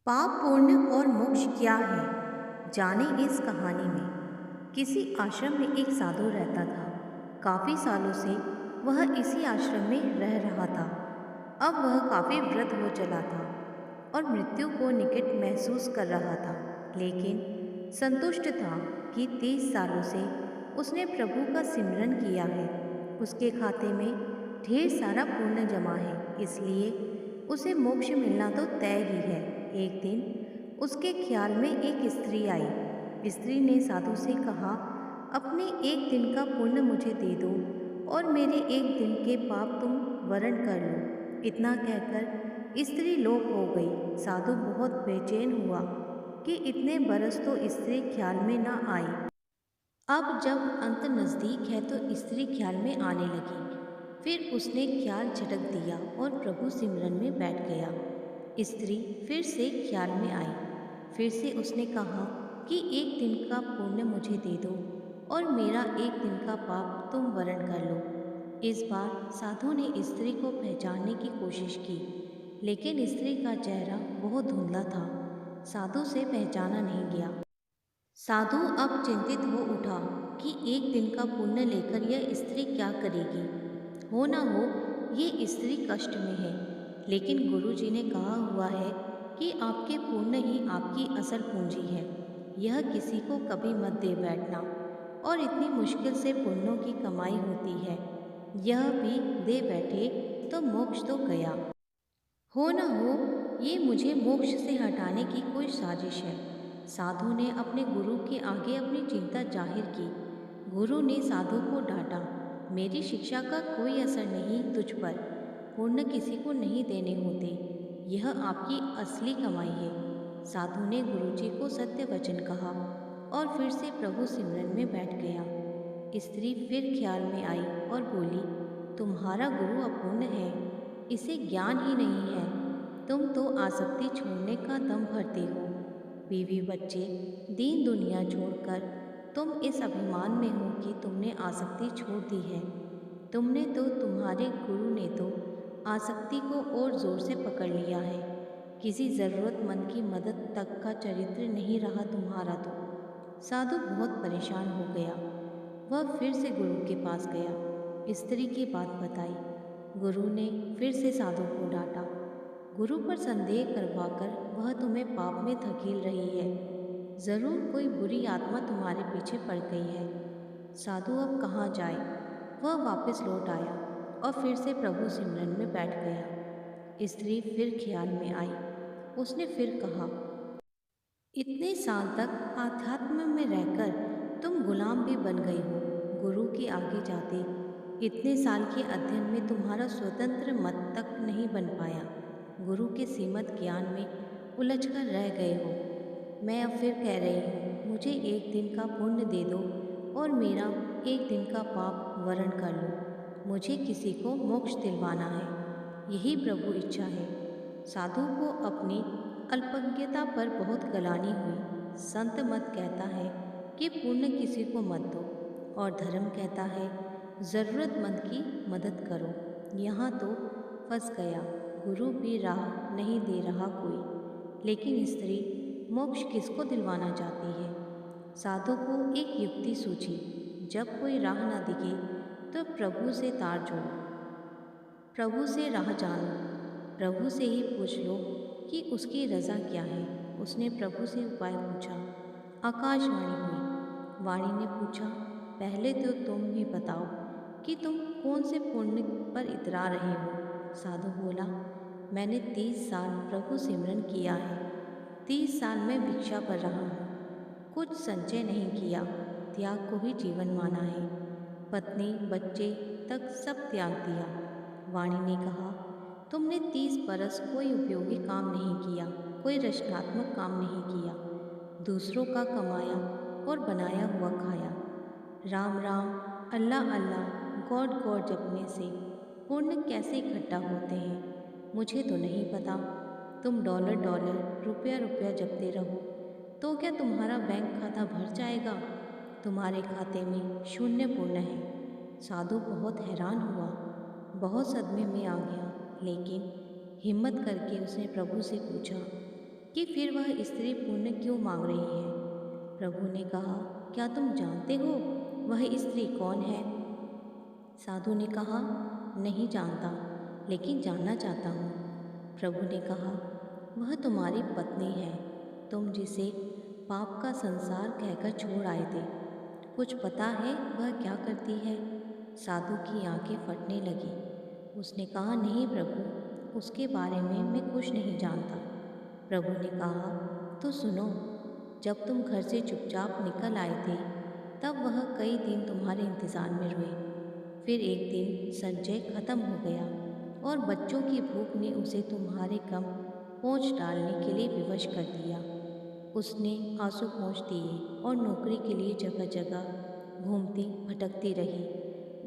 पाप पुण्य और मोक्ष क्या है, जाने इस कहानी में। किसी आश्रम में एक साधु रहता था। काफी सालों से वह इसी आश्रम में रह रहा था। अब वह काफी वृद्ध हो चला था और मृत्यु को निकट महसूस कर रहा था, लेकिन संतुष्ट था कि 30 सालों से उसने प्रभु का सिमरन किया है। उसके खाते में ढेर सारा पुण्य जमा है, इसलिए उसे मोक्ष मिलना तो तय ही है। एक दिन उसके ख्याल में एक स्त्री आई। स्त्री ने साधु से कहा, अपने एक दिन का पुण्य मुझे दे दो और मेरे एक दिन के पाप तुम वरण कर लो। इतना कहकर स्त्री लोप हो गई। साधु बहुत बेचैन हुआ कि इतने बरस तो स्त्री ख्याल में ना आई। अब जब अंत नज़दीक है तो स्त्री ख्याल में आने लगी। फिर उसने ख्याल झटक दिया और प्रभु सिमरन में बैठ गया। स्त्री फिर से ख्याल में आई। फिर से उसने कहा कि एक दिन का पुण्य मुझे दे दो और मेरा एक दिन का पाप तुम वरण कर लो। इस बार साधु ने स्त्री को पहचानने की कोशिश की, लेकिन स्त्री का चेहरा बहुत धुंधला था। साधु से पहचाना नहीं गया। साधु अब चिंतित हो उठा कि एक दिन का पुण्य लेकर यह स्त्री क्या करेगी। हो ना हो ये स्त्री कष्ट में है, लेकिन गुरुजी ने कहा हुआ है कि आपके पुण्य ही आपकी असल पूंजी है। यह किसी को कभी मत दे बैठना, और इतनी मुश्किल से पुण्यों की कमाई होती है। यह भी दे बैठे तो मोक्ष तो गया। हो न हो ये मुझे मोक्ष से हटाने की कोई साजिश है। साधु ने अपने गुरु के आगे अपनी चिंता जाहिर की। गुरु ने साधु को डांटा, मेरी शिक्षा का कोई असर नहीं तुझ पर। पुण्य किसी को नहीं देने होते, यह आपकी असली कमाई है। साधु ने गुरुजी को सत्य वचन कहा और फिर से प्रभु सिमरन में बैठ गया। स्त्री फिर ख्याल में आई और बोली, तुम्हारा गुरु अपूर्ण है, इसे ज्ञान ही नहीं है। तुम तो आसक्ति छोड़ने का दम भरते हो। बीवी बच्चे दीन दुनिया छोड़कर तुम इस अभिमान में हो कि तुमने आसक्ति छोड़ दी है। तुमने तो, तुम्हारे गुरु ने तो आसक्ति को और जोर से पकड़ लिया है। किसी ज़रूरतमंद की मदद तक का चरित्र नहीं रहा तुम्हारा तो। साधु बहुत परेशान हो गया। वह फिर से गुरु के पास गया, स्त्री की बात बताई। गुरु ने फिर से साधु को डांटा। गुरु पर संदेह करवाकर वह तुम्हें पाप में धकेल रही है। जरूर कोई बुरी आत्मा तुम्हारे पीछे पड़ गई है। साधु अब कहाँ जाए। वह वापस लौट आया और फिर से प्रभु सिमरन में बैठ गया। स्त्री फिर ख्याल में आई। उसने फिर कहा, इतने साल तक आध्यात्म में रहकर तुम गुलाम भी बन गई हो। गुरु के आगे जाते इतने साल के अध्ययन में तुम्हारा स्वतंत्र मत तक नहीं बन पाया। गुरु के सीमित ज्ञान में उलझकर रह गए हो। मैं अब फिर कह रही हूँ, मुझे एक दिन का पुण्य दे दो और मेरा एक दिन का पाप वरण कर लो। मुझे किसी को मोक्ष दिलवाना है, यही प्रभु इच्छा है। साधु को अपनी अल्पज्ञता पर बहुत गलानी हुई। संत मत कहता है कि पुण्य किसी को मत दो, और धर्म कहता है ज़रूरतमंद की मदद करो। यहाँ तो फंस गया। गुरु भी राह नहीं दे रहा कोई। लेकिन स्त्री मोक्ष किसको दिलवाना चाहती है। साधु को एक युक्ति सूझी, जब कोई राह न दिखे तो प्रभु से तार जोड़ो, प्रभु से राह जानो, प्रभु से ही पूछ लो कि उसकी रज़ा क्या है। उसने प्रभु से उपाय पूछा। आकाशवाणी हुई। वाणी ने पूछा, पहले तो तुम ही बताओ कि तुम कौन से पुण्य पर इतरा रहे हो। साधु बोला, मैंने 30 साल प्रभु सिमरन किया है। 30 साल में भिक्षा पर रहा हूँ, कुछ संचय नहीं किया, त्याग को ही जीवन माना है। पत्नी बच्चे तक सब त्याग दिया। वाणी ने कहा, तुमने 30 बरस कोई उपयोगी काम नहीं किया, कोई रचनात्मक काम नहीं किया। दूसरों का कमाया और बनाया हुआ खाया। राम राम, अल्लाह अल्लाह, गॉड गॉड जपने से पुण्य कैसे इकट्ठा होते हैं मुझे तो नहीं पता। तुम डॉलर डॉलर, रुपया रुपया जपते रहो तो क्या तुम्हारा बैंक खाता भर जाएगा। तुम्हारे खाते में शून्य पुण्य है। साधु बहुत हैरान हुआ, बहुत सदमे में आ गया, लेकिन हिम्मत करके उसने प्रभु से पूछा, कि फिर वह स्त्री पुण्य क्यों मांग रही है। प्रभु ने कहा, क्या तुम जानते हो वह स्त्री कौन है? साधु ने कहा, नहीं जानता, लेकिन जानना चाहता हूँ। प्रभु ने कहा, वह तुम्हारी पत्नी है, तुम जिसे पाप का संसार कहकर छोड़ आए थे। कुछ पता है वह क्या करती है? साधु की आंखें फटने लगी। उसने कहा, नहीं प्रभु, उसके बारे में मैं कुछ नहीं जानता। प्रभु ने कहा, तो सुनो, जब तुम घर से चुपचाप निकल आए थे, तब वह कई दिन तुम्हारे इंतज़ार में रोई। फिर एक दिन संचय खत्म हो गया और बच्चों की भूख ने उसे तुम्हारे कम पहुँच डालने के लिए विवश कर दिया। उसने आंसू पोंछ दिए और नौकरी के लिए जगह जगह घूमती भटकती रही।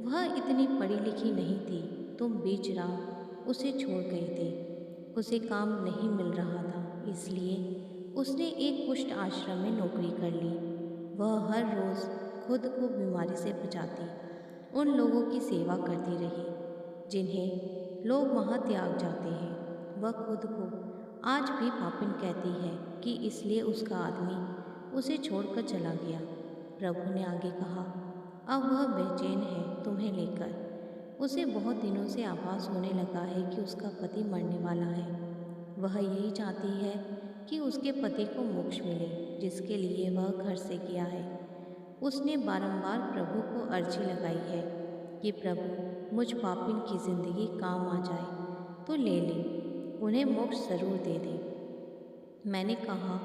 वह इतनी पढ़ी लिखी नहीं थी, तुम बीच राह उसे छोड़ गए थे। उसे काम नहीं मिल रहा था, इसलिए उसने एक कुष्ठ आश्रम में नौकरी कर ली। वह हर रोज़ खुद को बीमारी से बचाती उन लोगों की सेवा करती रही जिन्हें लोग वहाँ त्याग जाते हैं। वह खुद को आज भी पापिन कहती है कि इसलिए उसका आदमी उसे छोड़कर चला गया। प्रभु ने आगे कहा, अब वह बेचैन है तुम्हें लेकर। उसे बहुत दिनों से आभास होने लगा है कि उसका पति मरने वाला है। वह यही चाहती है कि उसके पति को मोक्ष मिले, जिसके लिए वह घर से गया है। उसने बारंबार प्रभु को अर्जी लगाई है कि प्रभु, मुझ पापिन की जिंदगी काम आ जाए तो ले ले, उन्हें मोक्ष जरूर दे दे। मैंने कहा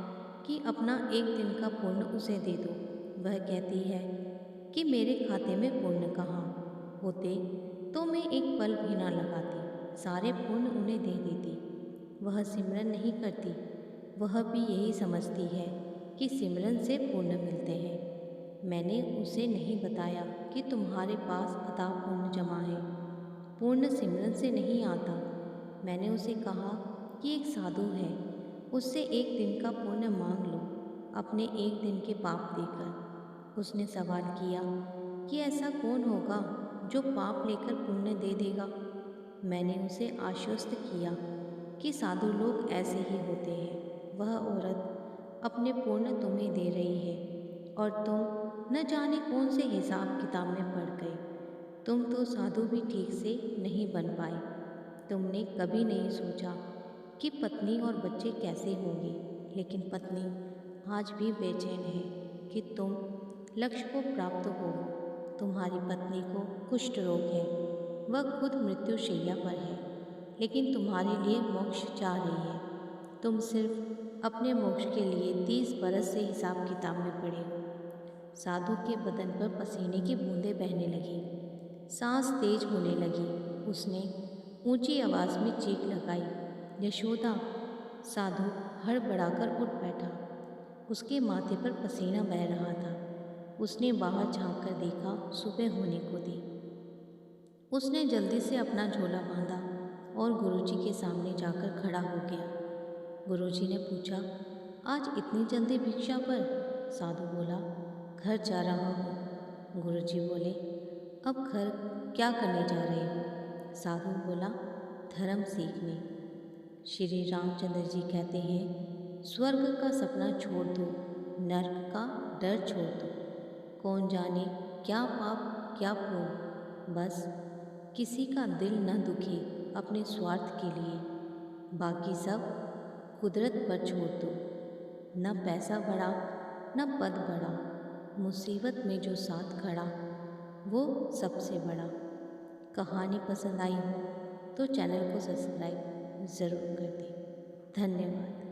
कि अपना एक दिन का पुण्य उसे दे दो। वह कहती है कि मेरे खाते में पुण्य कहाँ होते तो मैं एक पल भी ना लगाती, सारे पुण्य उन्हें दे देती। वह सिमरन नहीं करती, वह भी यही समझती है कि सिमरन से पुण्य मिलते हैं। मैंने उसे नहीं बताया कि तुम्हारे पास अथाह पुण्य जमा है, पुण्य सिमरन से नहीं आता। मैंने उसे कहा कि एक साधु है, उससे एक दिन का पुण्य मांग लो, अपने एक दिन के पाप देकर। उसने सवाल किया कि ऐसा कौन होगा जो पाप लेकर पुण्य दे देगा। मैंने उसे आश्वस्त किया कि साधु लोग ऐसे ही होते हैं। वह औरत अपने पुण्य तुम्हें दे रही है और तुम न जाने कौन से हिसाब किताब में पड़ गए। तुम तो साधु भी ठीक से नहीं बन पाए। तुमने कभी नहीं सोचा कि पत्नी और बच्चे कैसे होंगे, लेकिन पत्नी आज भी बेचैन है कि तुम लक्ष्य को प्राप्त हो। तुम्हारी पत्नी को कुष्ठ रोग है, वह खुद मृत्युशैया पर है, लेकिन तुम्हारे लिए मोक्ष चाह रही है। तुम सिर्फ अपने मोक्ष के लिए 30 बरस से हिसाब किताब में पड़े हो। साधु के बदन पर पसीने की बूंदें बहने लगी, सांस तेज होने लगी। उसने ऊंची आवाज़ में चीख लगाई, यशोदा! साधु हड़बड़ाकर उठ बैठा। उसके माथे पर पसीना बह रहा था। उसने बाहर झांक कर देखा, सुबह होने को थी। उसने जल्दी से अपना झोला बांधा और गुरुजी के सामने जाकर खड़ा हो गया। गुरुजी ने पूछा, आज इतनी जल्दी भिक्षा पर? साधु बोला, घर जा रहा हूँ। गुरुजी बोले, अब घर क्या करने जा रहे हो? साधु बोला, धर्म सीखने। श्री रामचंद्र जी कहते हैं, स्वर्ग का सपना छोड़ दो, नरक का डर छोड़ दो। कौन जाने क्या पाप क्या पुण्य, बस किसी का दिल न दुखे अपने स्वार्थ के लिए। बाकी सब कुदरत पर छोड़ दो। न पैसा बढ़ा न पद बढ़ा, मुसीबत में जो साथ खड़ा वो सबसे बड़ा। कहानी पसंद आई हो तो चैनल को सब्सक्राइब ज़रूर कर दें। धन्यवाद।